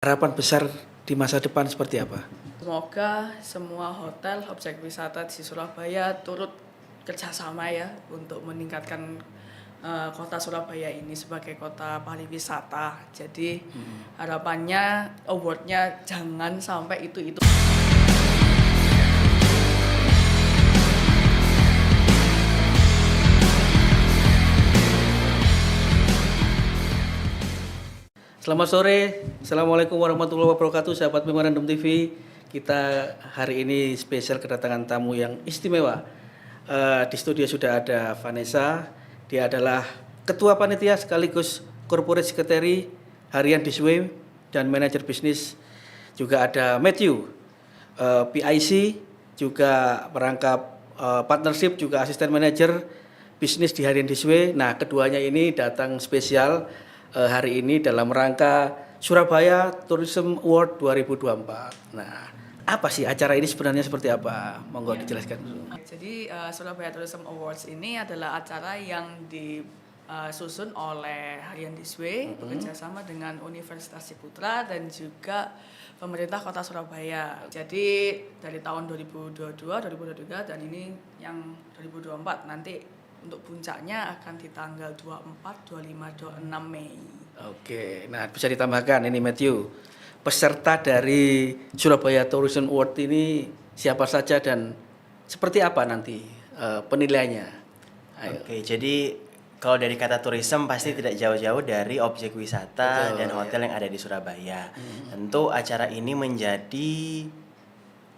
Harapan besar di masa depan seperti apa? Semoga semua hotel, objek wisata di Surabaya turut kerjasama ya untuk meningkatkan kota Surabaya ini sebagai kota pariwisata. Jadi harapannya awardnya jangan sampai itu. Selamat sore, Assalamualaikum warahmatullahi wabarakatuh, sahabat Memorandum TV. Kita hari ini spesial kedatangan tamu yang istimewa. Di studio sudah ada Vanessa, dia adalah Ketua Panitia sekaligus Corporate Secretary Harian Disway dan Manajer Bisnis. Juga ada Matthew, PIC, juga perangkap partnership, juga Asisten Manajer Bisnis di Harian Disway. Nah, keduanya ini datang spesial hari ini dalam rangka Surabaya Tourism Award 2024. Nah, apa sih acara ini sebenarnya seperti apa? Monggo dijelaskan dulu. Jadi Surabaya Tourism Awards ini adalah acara yang disusun oleh Harian Disway bekerjasama dengan Universitas Ciputra dan juga pemerintah Kota Surabaya. Jadi dari tahun 2022, 2023 dan ini yang 2024 nanti. Untuk puncaknya akan di tanggal 24, 25, 26 Mei. Oke, nah bisa ditambahkan ini Matthew, peserta dari Surabaya Tourism Award ini siapa saja dan seperti apa nanti penilaiannya? Ayo. Oke, jadi kalau dari kata tourism pasti tidak jauh-jauh dari objek wisata Betul, dan hotel yang ada di Surabaya. Tentu acara ini menjadi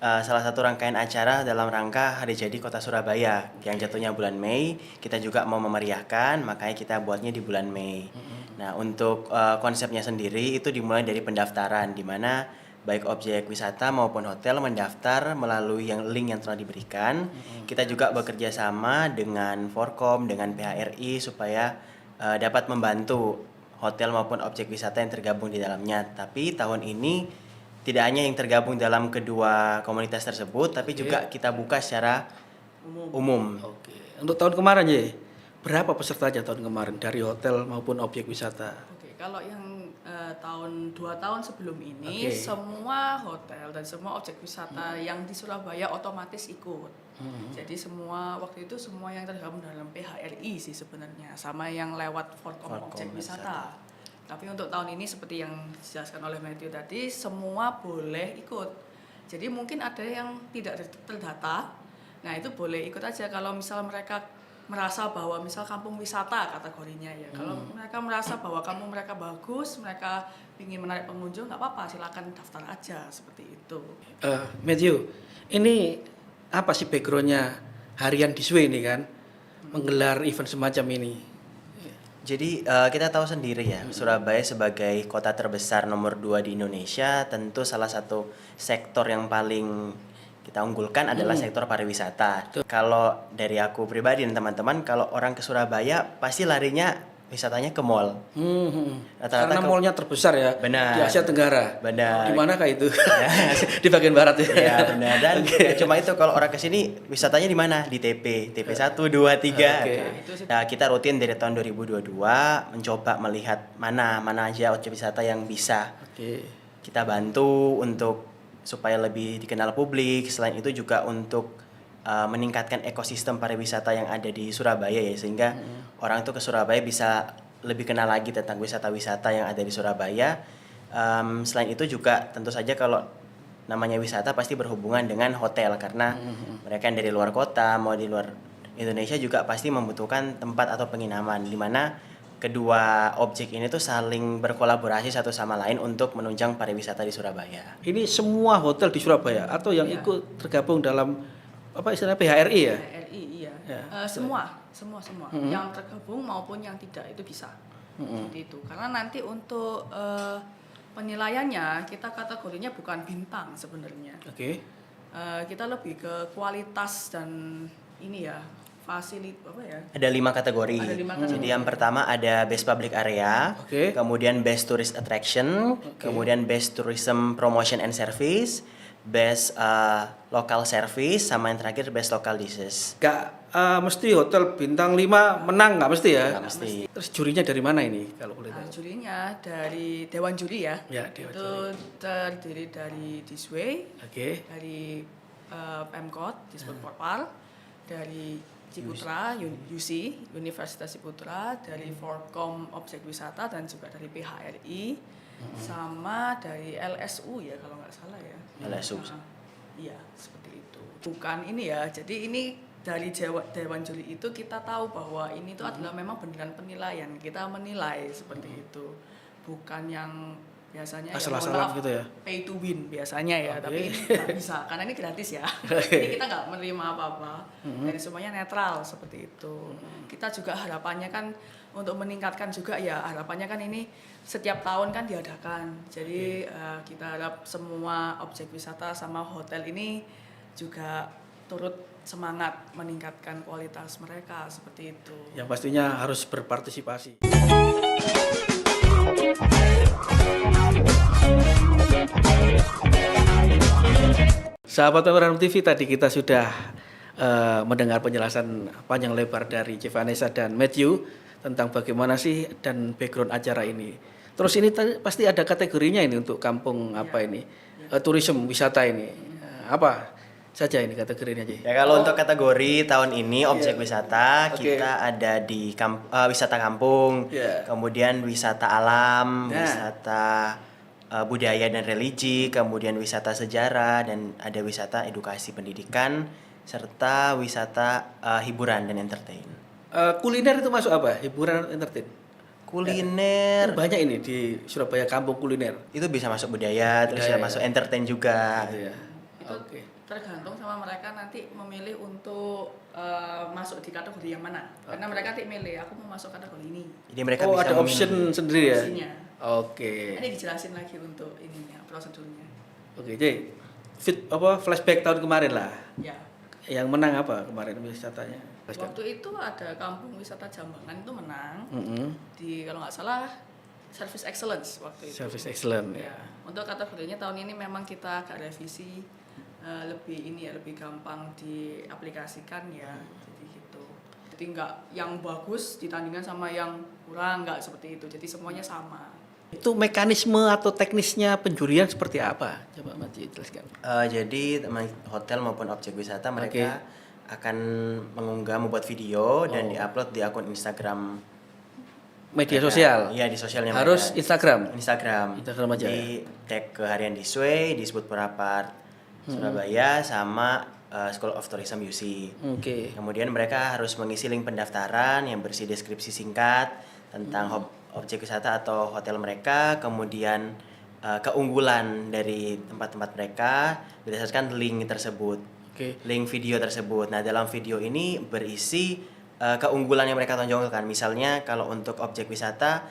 salah satu rangkaian acara dalam rangka Hari Jadi Kota Surabaya yang jatuhnya bulan Mei. Kita juga mau memeriahkan, makanya kita buatnya di bulan Mei. Nah, untuk konsepnya sendiri itu dimulai dari pendaftaran, di mana baik objek wisata maupun hotel mendaftar melalui link yang telah diberikan. Kita juga bekerja sama dengan Forkom, dengan PHRI supaya dapat membantu hotel maupun objek wisata yang tergabung di dalamnya. Tapi tahun ini tidak hanya yang tergabung dalam kedua komunitas tersebut, tapi juga kita buka secara umum. Oke. Untuk tahun kemarin ya, berapa pesertanya tahun kemarin dari hotel maupun objek wisata? Oke, kalau yang 2 tahun sebelum ini semua hotel dan semua objek wisata yang di Surabaya otomatis ikut. Jadi waktu itu semua yang tergabung dalam PHRI sih sebenarnya, sama yang lewat Forkom objek wisata. Tapi untuk tahun ini seperti yang dijelaskan oleh Matthew tadi, semua boleh ikut. Jadi mungkin ada yang tidak terdata, nah itu boleh ikut aja kalau misal mereka merasa bahwa misal kampung wisata kategorinya ya. Kalau mereka merasa bahwa kampung mereka bagus, mereka ingin menarik pengunjung, nggak apa-apa, silakan daftar aja seperti itu. Matthew, ini apa sih backgroundnya Harian Disway ini kan menggelar event semacam ini? Jadi kita tahu sendiri ya, Surabaya sebagai kota terbesar nomor 2 di Indonesia, tentu salah satu sektor yang paling kita unggulkan adalah sektor pariwisata. Kalau dari aku pribadi dan teman-teman, kalau orang ke Surabaya pasti larinya wisatanya ke mall. Karena mallnya terbesar ya, Benar. di Asia Tenggara. Benar. Di manakah itu? Di bagian barat ya. Ya benar, dan ya cuma itu kalau orang kesini wisatanya di mana? Di TP 1, 2, 3. Nah, kita rutin dari tahun 2022 mencoba melihat mana aja objek wisata yang bisa kita bantu untuk supaya lebih dikenal publik. Selain itu juga untuk meningkatkan ekosistem pariwisata yang ada di Surabaya ya, sehingga orang tuh ke Surabaya bisa lebih kenal lagi tentang wisata-wisata yang ada di Surabaya. Selain itu juga tentu saja kalau namanya wisata pasti berhubungan dengan hotel, karena mereka yang dari luar kota mau di luar Indonesia juga pasti membutuhkan tempat atau penginapan, di mana kedua objek ini tuh saling berkolaborasi satu sama lain untuk menunjang pariwisata di Surabaya. Ini semua hotel di Surabaya atau yang ikut tergabung dalam apa istilahnya PHRI ya? PHRI iya. Ya. Semua. Yang tergabung maupun yang tidak itu bisa. Seperti itu. Karena nanti untuk penilaiannya kita kategorinya bukan bintang sebenarnya. Kita lebih ke kualitas dan ini ya, Ada 5 kategori. Jadi yang pertama ada Best Public Area, kemudian Best Tourist Attraction, kemudian Best Tourism Promotion and Service, best local service, sama yang terakhir best local dishes. Nggak mesti hotel bintang 5 menang, nggak mesti ya? Nggak mesti. Terus jurinya dari mana ini kalau boleh Nah, tahu? jurinya dari Dewan Juri ya. Ya, Dewan itu terdiri dari Disway, Oke. dari Pemkot, Disput Porpal, dari Ciputra, UC, Universitas Ciputra, dari Forkom Objek Wisata dan juga dari PHRI, sama dari LSU ya kalau nggak salah ya. LSU. Iya, seperti itu. Bukan ini ya, jadi ini dari Dewan Juri itu kita tahu bahwa ini tuh adalah memang beneran penilaian. Kita menilai seperti itu. Bukan yang biasanya asal-asalan gitu ya. Pay to win biasanya ya, Okay. tapi ini nggak bisa karena ini gratis ya. Jadi kita nggak menerima apa-apa. Dan semuanya netral seperti itu. Kita juga harapannya kan untuk meningkatkan juga ya, harapannya kan ini setiap tahun kan diadakan. Jadi kita harap semua objek wisata sama hotel ini juga turut semangat meningkatkan kualitas mereka seperti itu. Yang pastinya harus berpartisipasi. Sahabat Memorandum TV, tadi kita sudah mendengar penjelasan panjang lebar dari Chef Vanessa dan Matthew tentang bagaimana sih dan background acara ini. Terus ini pasti ada kategorinya ini untuk kampung apa ini, tourism wisata ini. Apa saja ini kategorinya aja? Ya kalau untuk kategori tahun ini objek wisata Oke. kita ada di wisata kampung, Yeah. kemudian wisata alam, Nah. wisata budaya dan religi, kemudian wisata sejarah, dan ada wisata edukasi pendidikan, serta wisata hiburan dan entertain. Kuliner itu masuk apa? Hiburan, entertain. Kuliner Banyak ini di Surabaya kampung kuliner. itu bisa masuk budaya, terus Budaya, ya masuk ya. entertain juga. Gitu ya. Itu tergantung sama mereka nanti memilih untuk masuk di kategori yang mana. Karena mereka nanti milih, aku mau masuk kategori ini. Jadi mereka Oh, bisa ada memilih. option sendiri ya? Opsinya. Oke. Ini dijelasin lagi untuk ininya, prosedurnya. Oke, jadi flashback tahun kemarin lah. Ya. Yang menang apa kemarin wisatanya? Waktu itu ada kampung wisata Jambangan itu menang di kalau nggak salah Service Excellence waktu itu. Service excellent ya. Ya. Untuk kategorinya tahun ini memang kita agak revisi lebih gampang diaplikasikan ya. Jadi gitu. Jadi nggak yang bagus ditandingkan sama yang kurang, nggak seperti itu. Jadi semuanya sama. Itu mekanisme atau teknisnya penjurian seperti apa? Coba Mati jelaskan. Jadi teman hotel maupun objek wisata mereka akan membuat video dan diupload di akun Instagram Media mereka. sosial. Iya, di sosialnya Harus mereka. Instagram. Instagram aja. di tag ke Harian Disway, disebut Purapart Surabaya sama School of Tourism UC. Oke. Kemudian mereka harus mengisi link pendaftaran yang berisi deskripsi singkat tentang objek wisata atau hotel mereka, kemudian keunggulan dari tempat-tempat mereka berdasarkan link tersebut, link video tersebut. Nah, dalam video ini berisi keunggulan yang mereka tonjolkan. Misalnya kalau untuk objek wisata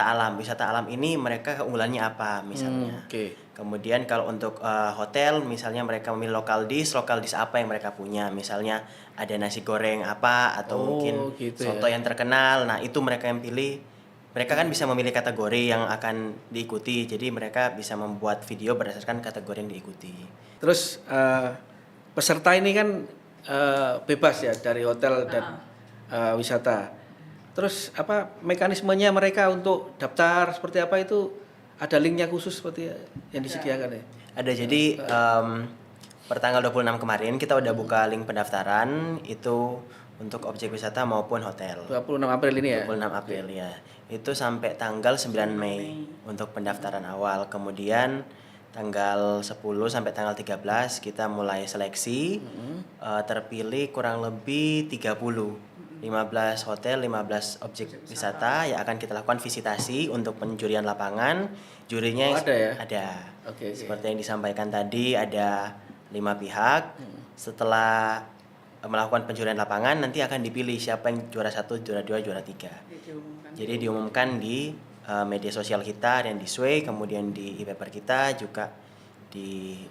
alam ini mereka keunggulannya apa misalnya. Kemudian kalau untuk hotel misalnya mereka memilih lokal dish apa yang mereka punya. Misalnya ada nasi goreng apa atau mungkin soto yang terkenal. Nah, itu mereka yang pilih. Mereka kan bisa memilih kategori yang akan diikuti. Jadi mereka bisa membuat video berdasarkan kategori yang diikuti. Terus peserta ini kan bebas ya dari hotel dan wisata. Terus apa mekanismenya mereka untuk daftar seperti apa itu ada linknya khusus seperti yang disediakan ya? Ada, jadi pertanggal 26 kemarin kita udah buka link pendaftaran itu untuk objek wisata maupun hotel. 26 April ini ya? 26 April ya. Itu sampai tanggal 9 Mei untuk pendaftaran awal. Kemudian tanggal 10 sampai tanggal 13 kita mulai seleksi. Terpilih kurang lebih 15 hotel, 15 objek wisata yang akan kita lakukan visitasi untuk penjurian lapangan. Jurinya ada ya? Ada. Oke. Seperti yang disampaikan tadi ada 5 pihak. Setelah melakukan pencurian lapangan nanti akan dipilih siapa yang juara 1, juara 2, juara 3. Jadi diumumkan di media sosial kita dan di Sway, kemudian di e-paper kita juga di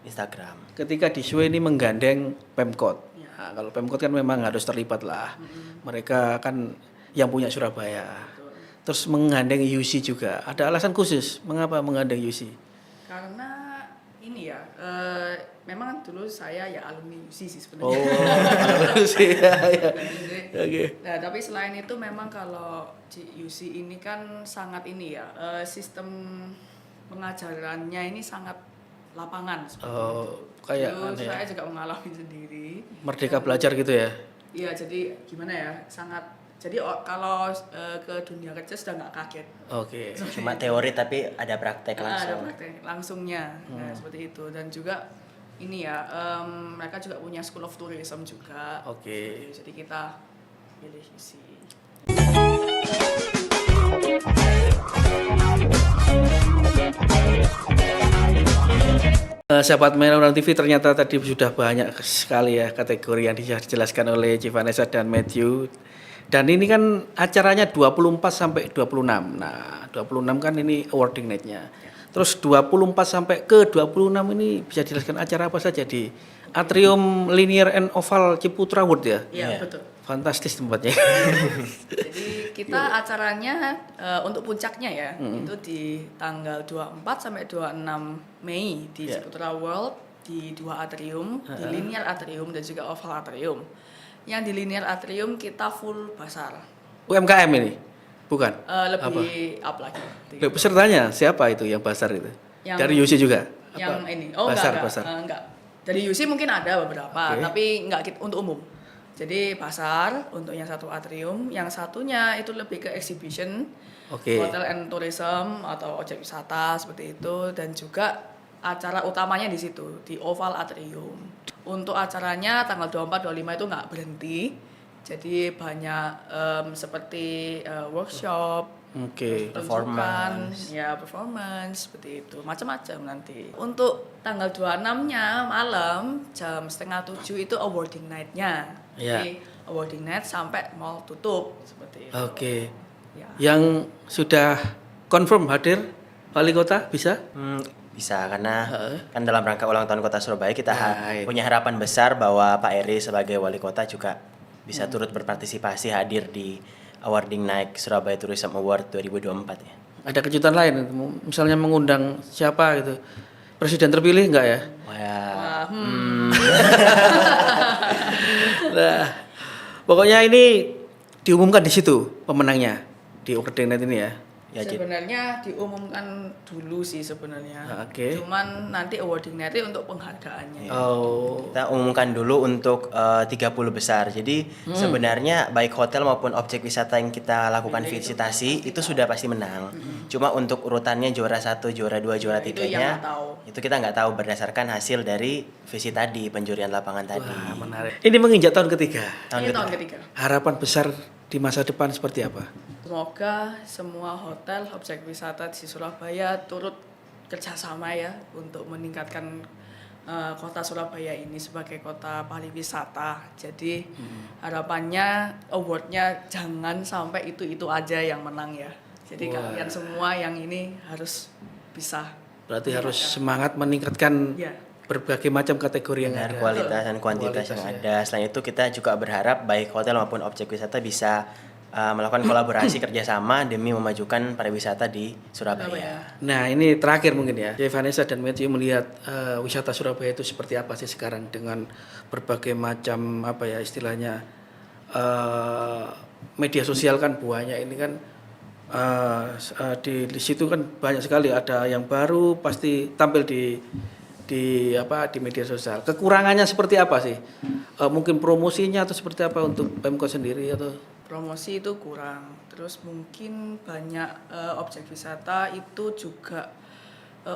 Instagram. Ketika di Sway ini menggandeng Pemkot. Nah, kalau Pemkot kan memang harus terlibat lah. Mereka kan yang punya Surabaya. Terus menggandeng UC juga. Ada alasan khusus mengapa menggandeng UC? Karena Ini ya, memang dulu saya ya alumni UC sih Oh, sebenarnya. sih ya. Oke. Nah, tapi selain itu memang kalau di UC ini kan sangat ini ya, sistem pengajarannya ini sangat lapangan seperti itu. Kayak Dulu saya juga mengalami sendiri. Merdeka belajar gitu ya. Iya, jadi gimana ya, sangat. Jadi kalau ke dunia kerja sudah nggak kaget. Oke. Cuma teori tapi ada praktek langsung. Ada praktek langsungnya, nah, seperti itu. Dan juga ini ya, mereka juga punya School of Tourism juga. Oke. Jadi kita pilih isi. Sahabat Merah TV, ternyata tadi sudah banyak sekali ya kategori yang dijelaskan oleh Vanessa dan Matthew. Dan ini kan acaranya 24 sampai 26. Nah, 26 kan ini awarding night-nya. Terus 24 sampai ke 26 ini bisa dijelaskan acara apa saja di Atrium Linear and Oval Ciputra World ya? Iya, betul. Fantastis tempatnya. Jadi kita acaranya untuk puncaknya ya, itu di tanggal 24 sampai 26 Mei di Ciputra World di 2 atrium, di Linear Atrium dan juga Oval Atrium. Yang di Linear Atrium kita full basar. UMKM ini? Bukan? Lebih up lagi. Pesertanya siapa itu yang basar itu? Yang- Dari UC juga? Yang Apa? ini, Basar. enggak. Dari UC mungkin ada beberapa, Oke. tapi enggak untuk umum. Jadi pasar untuk yang satu atrium, yang satunya itu lebih ke exhibition, Oke. hotel and tourism atau objek wisata seperti itu, dan juga acara utamanya di situ di Oval Atrium. Untuk acaranya tanggal 24-25 itu nggak berhenti, jadi banyak seperti workshop. Oke. Performance. Performance seperti itu, macam-macam nanti. Untuk tanggal 26-nya malam jam 6:30 itu awarding night-nya. Ya. Jadi awarding night sampai mall tutup seperti itu. Oke. Ya. Yang sudah confirm hadir wali kota bisa? Bisa karena kan dalam rangka ulang tahun Kota Surabaya kita Right. punya harapan besar bahwa Pak Eri sebagai wali kota juga bisa turut berpartisipasi hadir di awarding night Surabaya Tourism Award 2024 ya. Ada kejutan lain, misalnya mengundang siapa gitu? Presiden terpilih enggak ya? Wah, Nah, pokoknya ini diumumkan di situ pemenangnya di awarding night ini ya. ya jadi Sebenarnya diumumkan dulu sih sebenarnya. Oke. Cuman nanti awarding night untuk penghargaannya. Oh. kita umumkan dulu untuk 30 besar. Jadi sebenarnya baik hotel maupun objek wisata yang kita lakukan visitasi itu sudah pasti menang. Cuma untuk urutannya juara 1, juara 2, juara Itu 3-nya yang nggak tahu. itu kita nggak tahu berdasarkan hasil dari visit tadi, penjurian lapangan tadi. Wah, menarik. Ini menginjak tahun ketiga. Ini tahun ketiga. Harapan besar di masa depan seperti apa? Semoga semua hotel, objek wisata di Surabaya turut kerjasama ya untuk meningkatkan kota Surabaya ini sebagai kota pariwisata. Jadi harapannya awardnya jangan sampai itu aja yang menang ya. Jadi kalian semua yang ini harus bisa. Berarti harus semangat meningkatkan Ya. berbagai macam kategori yang Benar, ada. kualitas dan kuantitas yang ada. Selain itu kita juga berharap baik hotel maupun objek wisata bisa melakukan kolaborasi kerjasama demi memajukan pariwisata di Surabaya. Nah, ini terakhir mungkin ya. Vanessa dan Matthew melihat wisata Surabaya itu seperti apa sih sekarang dengan berbagai macam apa ya istilahnya media sosial kan banyak ini kan di situ kan banyak sekali ada yang baru pasti tampil di media sosial. Kekurangannya seperti apa sih? Mungkin promosinya atau seperti apa untuk Pemkot sendiri atau? Promosi itu kurang. Terus mungkin banyak objek wisata itu juga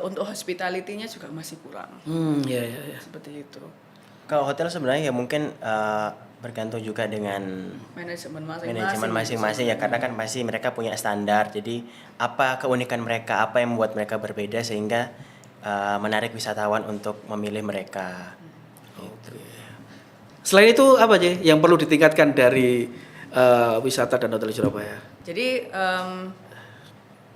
untuk hospitality-nya juga masih kurang. Ya. Seperti itu. Kalau hotel sebenarnya ya mungkin bergantung juga dengan Manajemen manajemen masing-masing ya, karena kan pasti mereka punya standar. Jadi apa keunikan mereka, apa yang membuat mereka berbeda sehingga menarik wisatawan untuk memilih mereka. Selain itu apa aja yang perlu ditingkatkan dari wisata dan hotel Surabaya? Jadi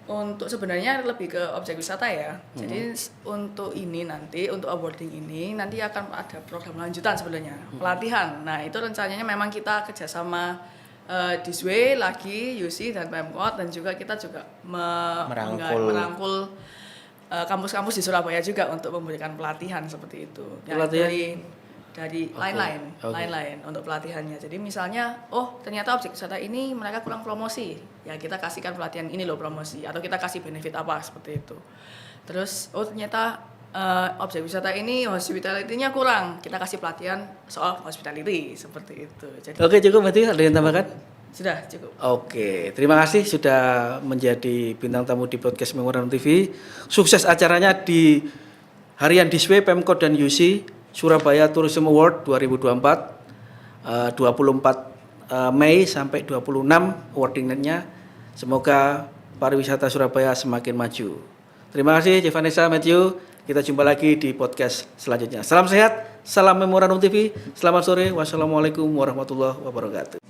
untuk sebenarnya lebih ke objek wisata ya. Jadi untuk ini nanti untuk awarding ini nanti akan ada program lanjutan sebenarnya pelatihan. Nah itu rencananya memang kita kerjasama Disway lagi UC dan Pemkot dan juga kita juga merangkul kampus-kampus di Surabaya juga untuk memberikan pelatihan seperti itu. Pelatihan? Dari lain-lain untuk pelatihannya. Jadi misalnya, ternyata objek wisata ini mereka kurang promosi, ya kita kasihkan pelatihan ini loh promosi, atau kita kasih benefit apa seperti itu. Terus ternyata objek wisata ini hospitality-nya kurang, kita kasih pelatihan soal hospitality seperti itu. Jadi, Oke, cukup berarti ada yang tambahkan? sudah cukup. Oke, terima kasih sudah menjadi bintang tamu di podcast Memorandum TV. Sukses acaranya di Harian Diswe Pemkot dan UC Surabaya Tourism Award 2024, 24 Mei sampai 26 awarding night-nya. Semoga pariwisata Surabaya semakin maju. Terima kasih Vanessa, Matthew. Kita jumpa lagi di podcast selanjutnya. Salam sehat, salam Memorandum TV. Selamat sore. Wassalamualaikum warahmatullahi wabarakatuh.